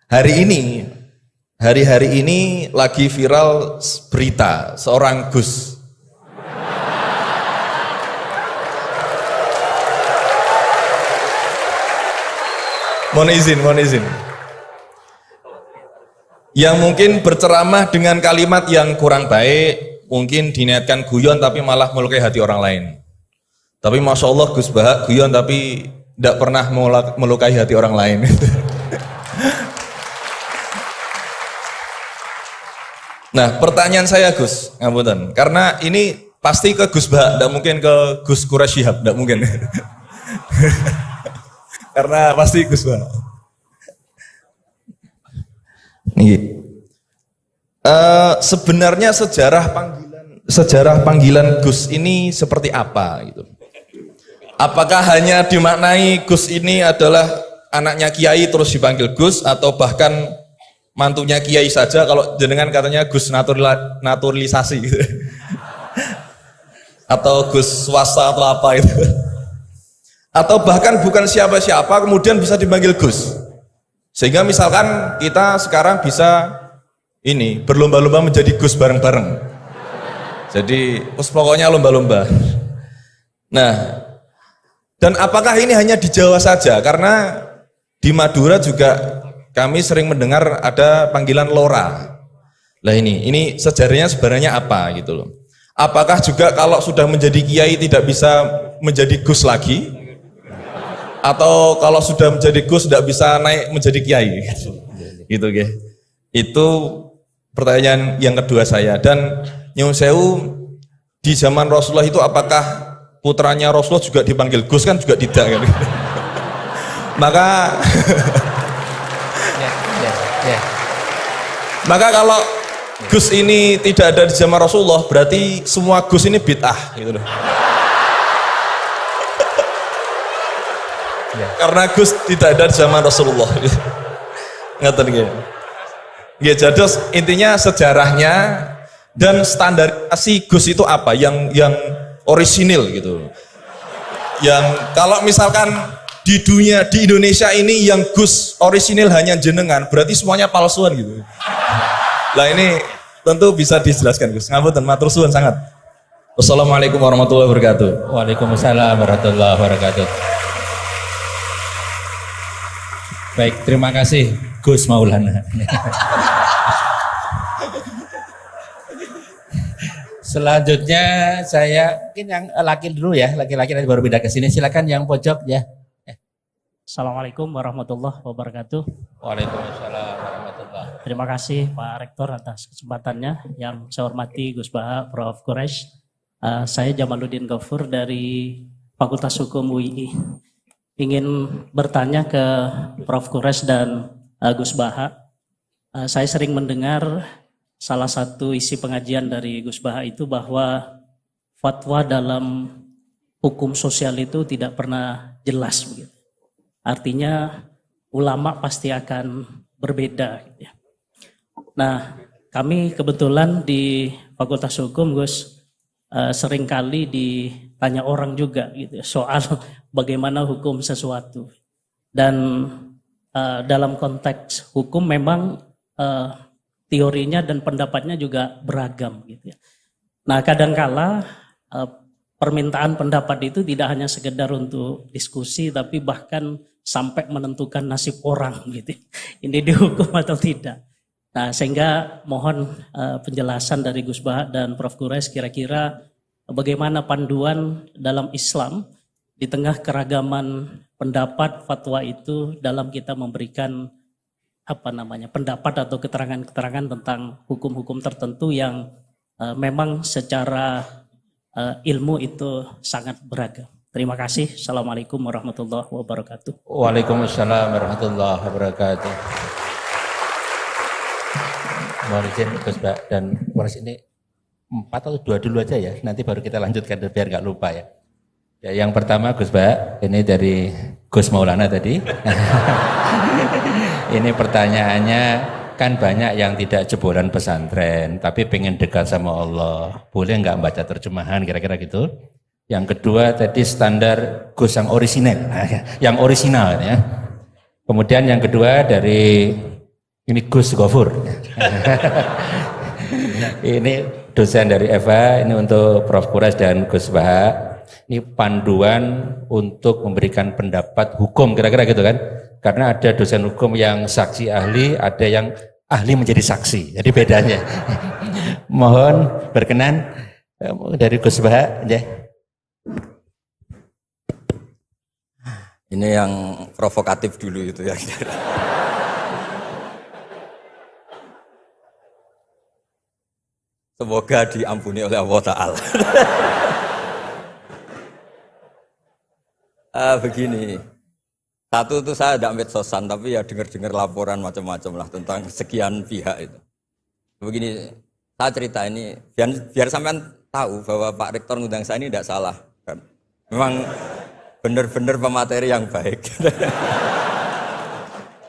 Hari-hari ini lagi viral berita seorang Gus. Mohon izin. Yang mungkin berceramah dengan kalimat yang kurang baik, mungkin diniatkan guyon tapi malah melukai hati orang lain. Tapi Masya Allah Gus Baha guyon tapi tidak pernah melukai hati orang lain. Nah pertanyaan saya Gus, ngapunten, karena ini pasti ke Gus Baha, tidak mungkin ke Gus Quraisy Shihab, tidak mungkin. Karena pasti Gus Baha. Sebenarnya sejarah panggilan Gus ini seperti apa gitu? Apakah hanya dimaknai Gus ini adalah anaknya Kiai terus dipanggil Gus, atau bahkan mantunya Kiai saja, kalau jenengan katanya Gus naturalisasi gitu. Atau Gus swasta atau apa itu. Atau bahkan bukan siapa-siapa kemudian bisa dipanggil Gus. Sehingga misalkan kita sekarang bisa ini berlomba-lomba menjadi Gus bareng-bareng. Jadi pokoknya lomba-lomba. Nah, dan apakah ini hanya di Jawa saja? Karena di Madura juga kami sering mendengar ada panggilan Lora. Lah ini sejarahnya sebenarnya apa gitu loh. Apakah juga kalau sudah menjadi kiai tidak bisa menjadi Gus lagi? Atau kalau sudah menjadi Gus tidak bisa naik menjadi kiai? Gitu ya. Itu pertanyaan yang kedua saya. Dan Nyun Sewu, di zaman Rasulullah itu apakah putranya Rasulullah juga dipanggil Gus? Kan juga tidak kan? Maka kalau Gus ini tidak ada di zaman Rasulullah, berarti semua Gus ini bid'ah gitu loh. Karena Gus tidak ada di zaman Rasulullah. Ngerti nggih? Ya, jadi intinya sejarahnya dan standarisasi Gus itu apa yang orisinil gitu. Yang kalau misalkan di dunia, di Indonesia ini yang Gus orisinil hanya jenengan, berarti semuanya palsuan gitu. Lah ini tentu bisa dijelaskan Gus. Ngapunten, matur suwun sangat. Wassalamualaikum warahmatullahi wabarakatuh. Waalaikumsalam warahmatullahi wabarakatuh. Baik, terima kasih Gus Maulana. Selanjutnya saya mungkin yang laki dulu ya, laki-laki nanti baru pindah ke sini. Silakan yang pojok ya. Assalamualaikum warahmatullahi wabarakatuh. Waalaikumsalam warahmatullahi. Terima kasih Pak Rektor atas kesempatannya. Yang saya hormati Gus Baha, Prof. Quraisy. Saya Jamaluddin Ghafur dari Fakultas Hukum UII. Ingin bertanya ke Prof. Quraisy dan Gus Baha. Saya sering mendengar salah satu isi pengajian dari Gus Baha itu bahwa fatwa dalam hukum sosial itu tidak pernah jelas begitu. Artinya ulama pasti akan berbeda gitu ya. Nah, kami kebetulan di Fakultas Hukum Gus seringkali ditanya orang juga gitu ya, soal bagaimana hukum sesuatu. Dan dalam konteks hukum memang teorinya dan pendapatnya juga beragam gitu ya. Nah, kadangkala permintaan pendapat itu tidak hanya sekedar untuk diskusi, tapi bahkan sampai menentukan nasib orang gitu. Ini dihukum atau tidak. Nah, sehingga mohon penjelasan dari Gus Baha dan Prof. Quraisy kira-kira bagaimana panduan dalam Islam di tengah keragaman pendapat fatwa itu dalam kita memberikan pendapat atau keterangan-keterangan tentang hukum-hukum tertentu yang memang secara ilmu itu sangat beragam. Terima kasih. Assalamualaikum warahmatullahi wabarakatuh. Waalaikumsalam warahmatullahi wabarakatuh. Mohon izin Gus Baha dan Quraisy ini 4 atau 2 dulu aja ya. Nanti baru kita lanjutkan biar nggak lupa ya. Ya, yang pertama Gus Baha, ini dari Gus Maulana tadi. Ini pertanyaannya, kan banyak yang tidak jebolan pesantren, tapi pengen dekat sama Allah. Boleh nggak baca terjemahan kira-kira gitu? Yang kedua tadi standar Gus yang orisinal, yang orisinal ya. Kemudian yang kedua dari Ini Gus Gofur. Ini dosen dari Eva, ini untuk Prof. Quraisy dan Gus Baha. Ini panduan untuk memberikan pendapat hukum, kira-kira gitu kan. Karena ada dosen hukum yang saksi ahli, ada yang ahli menjadi saksi. Jadi bedanya. Mohon berkenan dari Gus Baha. Ya. Ini yang provokatif dulu itu ya. Semoga diampuni oleh Allah Ta'ala. Begini, satu itu saya tidak medsosan, tapi ya dengar-dengar laporan macam-macam lah tentang sekian pihak itu. Begini, saya cerita ini, biar sampean tahu bahwa Pak Rektor ngundang saya ini tidak salah. Kan? Memang benar-benar pemateri yang baik.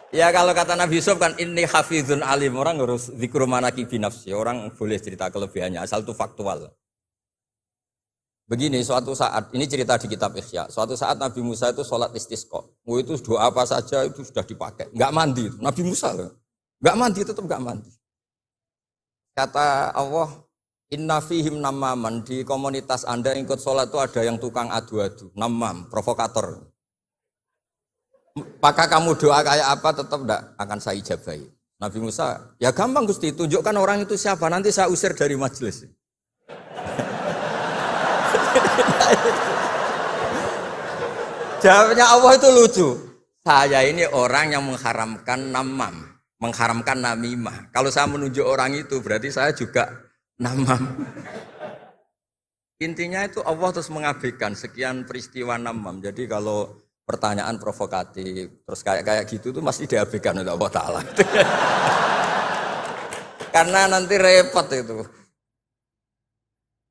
Ya kalau kata Nabi Yusuf kan ini hafizun alim, orang harus zikru manaki binafsi, orang boleh cerita kelebihannya asal itu faktual. Begini, suatu saat, ini cerita di kitab Ihya, suatu saat Nabi Musa itu sholat istisqa, itu doa apa saja itu sudah dipakai, nggak mandi, Nabi Musa loh, nggak mandi, tetap nggak mandi. Kata Allah, inna fihim namaman, di komunitas Anda yang ikut sholat itu ada yang tukang adu-adu, namam, provokator. Maka kamu doa kayak apa tetap tidak akan saya ijabahi. Nabi Musa, ya gampang Gusti, tunjukkan orang itu siapa, nanti saya usir dari majelis. Jawabnya Allah itu lucu. Saya ini orang yang mengharamkan namam, mengharamkan namimah. Kalau saya menunjuk orang itu berarti saya juga namam. Intinya itu Allah terus mengabaikan sekian peristiwa namam. Jadi kalau pertanyaan provokatif, terus kayak gitu tuh masih diabaikan oleh Allah Ta'ala. Karena nanti repot itu.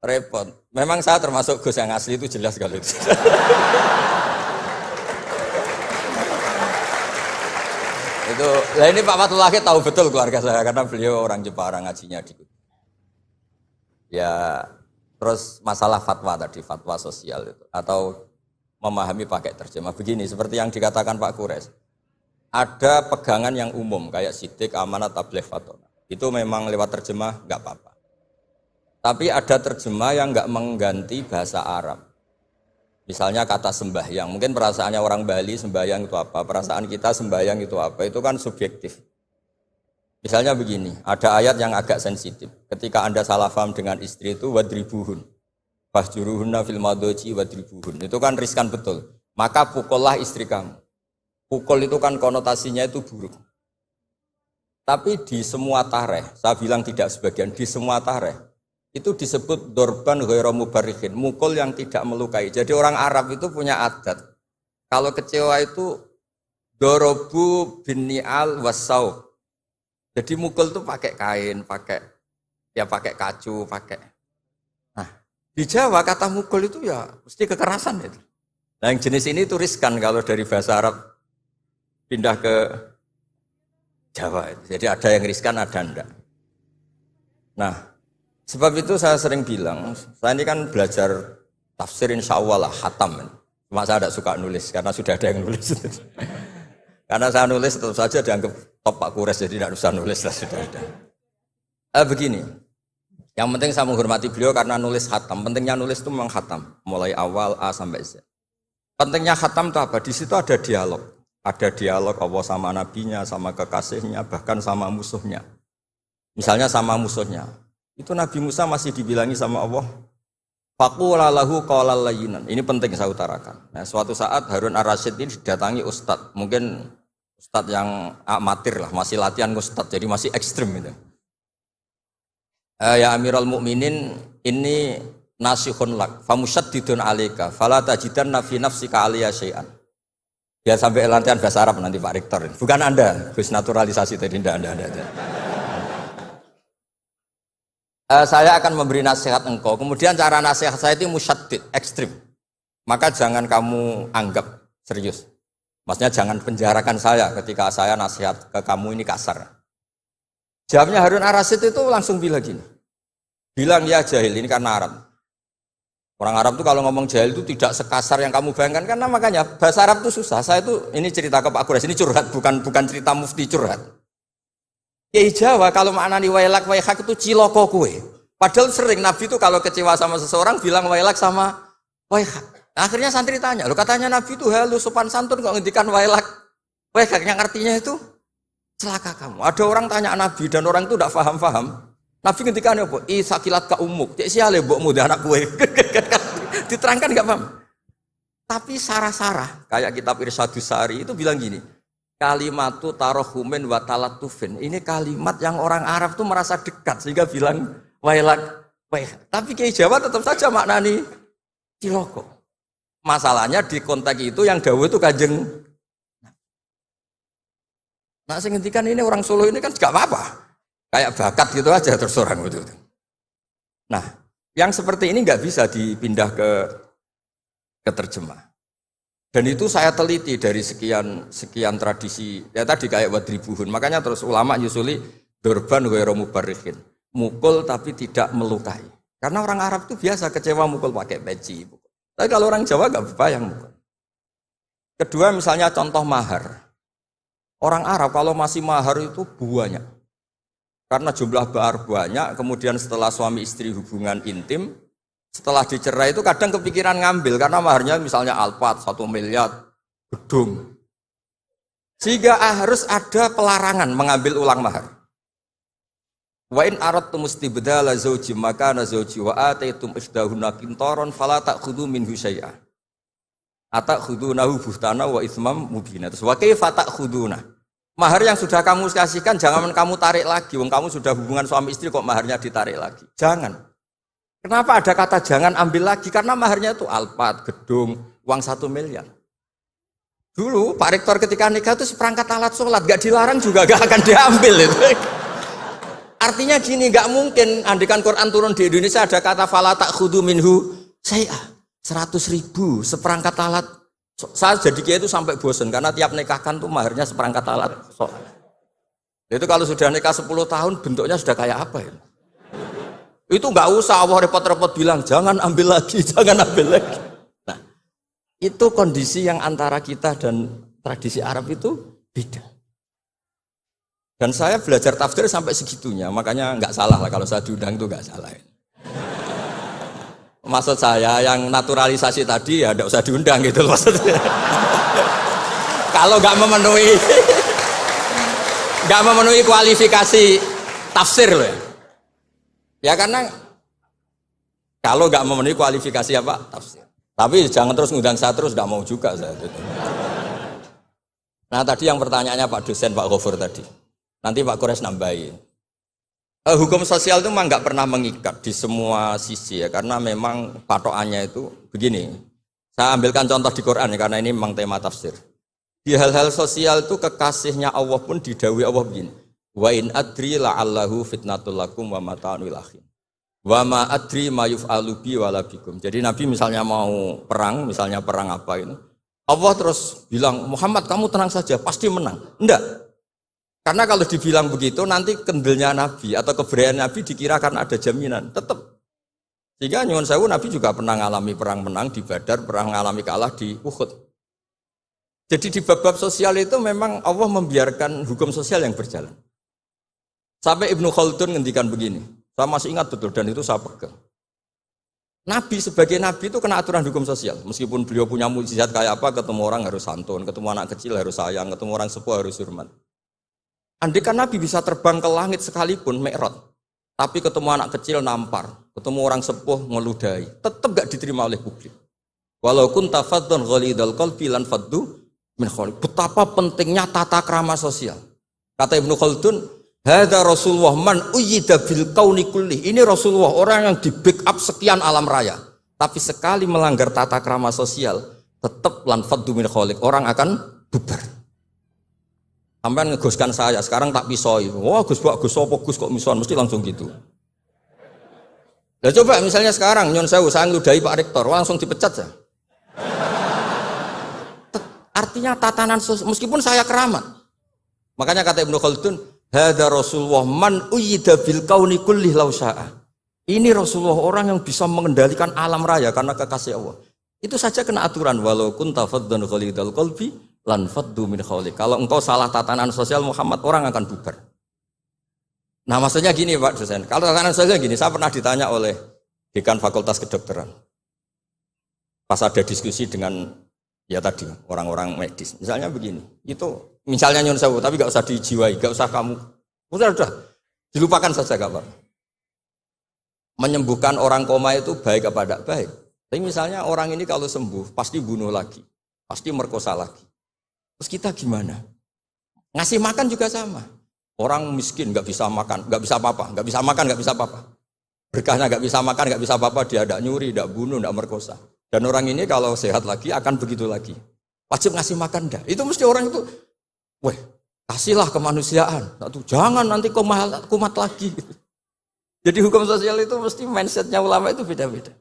Repot. Memang saya termasuk Gus yang asli itu jelas kalau itu. Itu, nah ini Pak Fatullah tahu betul keluarga saya karena beliau orang Jepara ngajinya di. Ya, terus masalah fatwa tadi, fatwa sosial itu atau memahami pakai terjemah begini seperti yang dikatakan Pak Quraisy. Ada pegangan yang umum kayak sidik, amanat, tabligh, fatwa. Itu memang lewat terjemah enggak apa-apa. Tapi ada terjemah yang enggak mengganti bahasa Arab. Misalnya kata sembahyang, mungkin perasaannya orang Bali sembahyang itu apa, perasaan kita sembahyang itu apa, itu kan subjektif. Misalnya begini, ada ayat yang agak sensitif. Ketika Anda salah paham dengan istri itu wadribuhun. Fahjuruhunna fil madoji wadribuhun. Itu kan riskan betul. Maka pukullah istri kamu. Pukul itu kan konotasinya itu buruk. Tapi di semua tareh, saya bilang tidak sebagian, di semua tareh, itu disebut dorban ghairu mubarrihin, mukul yang tidak melukai. Jadi orang Arab itu punya adat. Kalau kecewa itu dorobu bin ni'al wassaub. Jadi mukul itu pakai kain, pakai kacu, pakai. Nah, di Jawa kata mukul itu ya mesti kekerasan itu. Nah, yang jenis ini itu riskan kalau dari bahasa Arab pindah ke Jawa. Jadi ada yang riskan, ada enggak. Nah, sebab itu saya sering bilang, saya ini kan belajar tafsir insya Allah lah, khatam. Cuma saya tidak suka nulis, karena sudah ada yang nulis. Karena saya nulis tetap saja dianggap top Pak Quraisy, jadi tidak usah nulis lah, sudah ada. Begini, yang penting saya menghormati beliau karena nulis khatam. Pentingnya nulis itu memang khatam, mulai awal A sampai Z. Pentingnya khatam itu apa? Di situ ada dialog. Ada dialog Allah sama nabinya, sama kekasihnya, bahkan sama musuhnya. Misalnya sama musuhnya. Itu Nabi Musa masih dibilangi sama Allah. Faqula lahu qawlan layyinan. Ini penting saya utarakan. Nah, suatu saat Harun Ar-Rasyid ini didatangi ustadz. Mungkin ustadz yang amatir lah, masih latihan ustadz, jadi masih ekstrim itu. Ya Amirul Mukminin, ini nasihun lak, famusyaddidun alaika, fala tajidanna fi nafsika aliyya syai'an. Ya sampai latihan bahasa Arab nanti Pak Rektor. Bukan Anda, Gus naturalisasi tadi Anda. Saya akan memberi nasihat engkau. Kemudian cara nasihat saya itu musyaddid, ekstrim. Maka jangan kamu anggap serius. Maksudnya jangan penjarakan saya ketika saya nasihat ke kamu ini kasar. Jawabnya Harun Ar-Rasyid itu langsung bilang gini. Bilang ya jahil, ini karena Arab. Orang Arab itu kalau ngomong jahil itu tidak sekasar yang kamu bayangkan. Karena makanya bahasa Arab itu susah. Saya itu, ini cerita ke Pak Quraisy, ini curhat, bukan cerita mufti curhat. Kiai Jawa kalau maknani wailak waihak itu ciloko kue. Padahal sering Nabi itu kalau kecewa sama seseorang bilang wailak sama waihak. Akhirnya santri tanya, lo katanya Nabi itu halus sopan santun kok ngendikan wailak waihak yang artinya itu celaka kamu. Ada orang tanya Nabi dan orang itu tidak paham-paham. Nabi ngendikan apa? Sakilat ka umuk. Cek siale mbokmu anak kue. Diterangkan enggak paham. Tapi sarah-sarah kayak kitab Irsyadus Sari itu bilang gini. Kalimatu tarohumin wa talatufin. Ini kalimat yang orang Arab tuh merasa dekat sehingga bilang wailak waihak. Tapi Kiai Jawa tetap saja maknani ciloko. Masalahnya di konteks itu yang dawuh itu Kanjeng. Nah, saya ngendikan ini orang Solo ini kan enggak apa-apa. Kayak bakat gitu aja terus orang gitu. Nah, yang seperti ini enggak bisa dipindah ke terjemah. Dan itu saya teliti dari sekian tradisi, ya tadi kayak wadribuhun. Makanya terus ulama nyusuli dorban ghairu mubarrihin. Mukul tapi tidak melukai. Karena orang Arab itu biasa kecewa mukul pakai peci. Tapi kalau orang Jawa enggak apa yang mukul. Kedua misalnya contoh mahar. Orang Arab kalau masih mahar itu banyak. Karena jumlah mahar banyak, kemudian setelah suami istri hubungan intim, setelah dicerai itu kadang kepikiran ngambil karena maharnya misalnya Alphard 1 miliar gedung. Sehingga harus ada pelarangan mengambil ulang mahar. Wa in aradtum istibdala zawji makana zawji wa ataitum isdahunna qintaran fala ta'khudhu minhu syai'a. Atakhudunahu buhtana wa itsmam mubina. Terus wa kaifa ta'khuduna? Mahar yang sudah kamu kasihkan jangan kamu tarik lagi. Wong kamu sudah hubungan suami istri kok maharnya ditarik lagi. Jangan. Kenapa ada kata jangan ambil lagi? Karena maharnya itu Alphard, gedung, uang 1 miliar. Dulu Pak Rektor ketika nikah itu seperangkat alat sholat, gak dilarang juga gak akan diambil itu. Artinya gini, gak mungkin andikan Quran turun di Indonesia ada kata fala ta'khudhu minhu syai'ah. 100.000 seperangkat alat. Saya jadi kiai itu sampai bosan karena tiap nikahkan tuh maharnya seperangkat alat sholat. Itu kalau sudah nikah 10 tahun bentuknya sudah kayak apa ya? Itu nggak usah Allah repot-repot bilang jangan ambil lagi, jangan ambil lagi. Nah, itu kondisi yang antara kita dan tradisi Arab itu beda. Dan saya belajar tafsir sampai segitunya, makanya nggak salah lah kalau saya diundang itu nggak salah. Maksud saya yang naturalisasi tadi ya nggak usah diundang gitu maksudnya. Kalau nggak memenuhi kualifikasi tafsir loh ya. Ya karena kalau nggak memenuhi kualifikasi apa tafsir. Tapi jangan terus ngundang saya terus, nggak mau juga saya. Nah tadi yang pertanyaannya Pak dosen Pak Ghafur tadi. Nanti Pak Quraisy nambahin. Hukum sosial itu memang nggak pernah mengikat di semua sisi ya, karena memang patokannya itu begini. Saya ambilkan contoh di Quran ya, karena ini memang tema tafsir. Di hal-hal sosial itu kekasihnya Allah pun didhawuhi Allah begini. Wa in adri la'allahu fitnatul lakum wa mata'un ila hin. Wa ma adri ma yuf'alu bi wala bikum. Jadi Nabi misalnya mau perang, misalnya perang apa ini. Allah terus bilang, "Muhammad kamu tenang saja, pasti menang." Enggak. Karena kalau dibilang begitu nanti kendelnya Nabi atau keberanian Nabi dikira karena ada jaminan. Tetap. Sehingga nyuwun sewu Nabi juga pernah mengalami perang menang di Badar, pernah mengalami kalah di Uhud. Jadi di bab-bab sosial itu memang Allah membiarkan hukum sosial yang berjalan. Sampai Ibnu Khaldun ngendikan begini, saya masih ingat betul dan itu saya pegang. Nabi sebagai Nabi itu kena aturan hukum sosial. Meskipun beliau punya mukjizat kayak apa, ketemu orang harus santun, ketemu anak kecil harus sayang, ketemu orang sepuh harus hormat. Andai kan Nabi bisa terbang ke langit sekalipun, Mi'raj, tapi ketemu anak kecil nampar, ketemu orang sepuh ngeludahi, tetap gak diterima oleh publik. Walau kunta faddan ghalidhal qalbi lan faddu min khawlik. Betapa pentingnya tata krama sosial. Kata Ibnu Khaldun, hadza Rasulullah man uyyida bil kauni kulli. Ini Rasulullah orang yang di backup sekian alam raya. Tapi sekali melanggar tata krama sosial, tetap lan faddu min khawlik. Orang akan bubar. Sampai ngegoskan saya, sekarang tak pisoi. Wah Gus apa Gus kok mison, mesti langsung gitu. Nah coba misalnya sekarang nyon sewu saya ngeludahi Pak Rektor, langsung dipecat ya. Artinya tatanan sosial, meskipun saya keramat. Makanya kata Ibnu Khaldun, hadza Rasulullah man uyyida bil kauni kulli law syaa. Ini Rasulullah orang yang bisa mengendalikan alam raya karena kekasih Allah. Itu saja kena aturan walau kunta faddan ghalidhal qalbi lan faddu min khawlik. Kalau engkau salah tatanan sosial Muhammad, orang akan bubar. Nah maksudnya gini Pak dosen, kalau tekanan sosial gini, saya pernah ditanya oleh dekan Fakultas Kedokteran. Pas ada diskusi dengan ya tadi orang-orang medis, misalnya begini, itu misalnya nyun sewu, tapi gak usah dijiwai, gak usah kamu, udah, dilupakan saja gak apa. Menyembuhkan orang koma itu baik apa tidak baik. Tapi misalnya orang ini kalau sembuh, pasti bunuh lagi, pasti merkosa lagi. Terus kita gimana? Ngasih makan juga sama. Orang miskin gak bisa makan, gak bisa apa-apa, gak bisa makan, gak bisa apa-apa. Berkahnya gak bisa makan, gak bisa apa-apa, dia tidak nyuri, tidak bunuh, tidak merkosa. Dan orang ini kalau sehat lagi akan begitu lagi. Wajib ngasih makan dah. Itu mesti orang itu, weh, kasihlah kemanusiaan. Jangan nanti kumat lagi. Jadi hukum sosial itu mesti mindsetnya ulama itu beda-beda.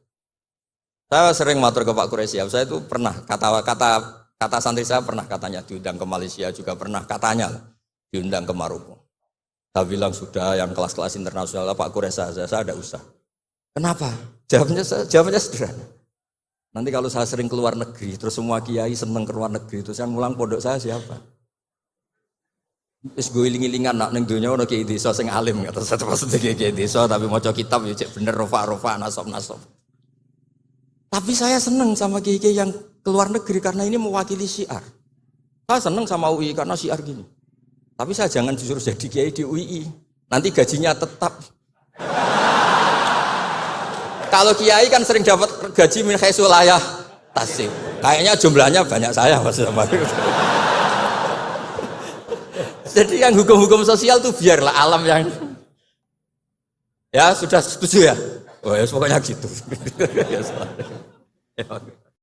Saya sering matur ke Pak Quraisy, saya itu pernah kata santri saya pernah katanya diundang ke Malaysia juga pernah katanya diundang ke Maroko. Saya bilang sudah yang kelas-kelas internasional Pak Quraisy saya ada usah. Kenapa? Jawabannya sederhana. Nanti kalau saya sering keluar negeri, terus semua kiai seneng keluar negeri, terus yang ngulang pondok saya siapa? Terus gue iling-ilingan nak neng dunia ono kiai desa sing alim, kata saya maksudnya kiai desa tapi maca kitab ya cek bener rofa nasab. Tapi saya seneng sama kiai yang keluar negeri karena ini mewakili syiar. Saya seneng sama UI karena syiar gini. Tapi saya jangan disuruh jadi kiai di UI, nanti gajinya tetap. Kalau kiai kan sering dapat gaji min khaisul layah tasib. Kayaknya jumlahnya banyak saya Mas. Jadi yang hukum-hukum sosial tuh biarlah alam yang ya sudah setuju ya. Oh ya pokoknya gitu.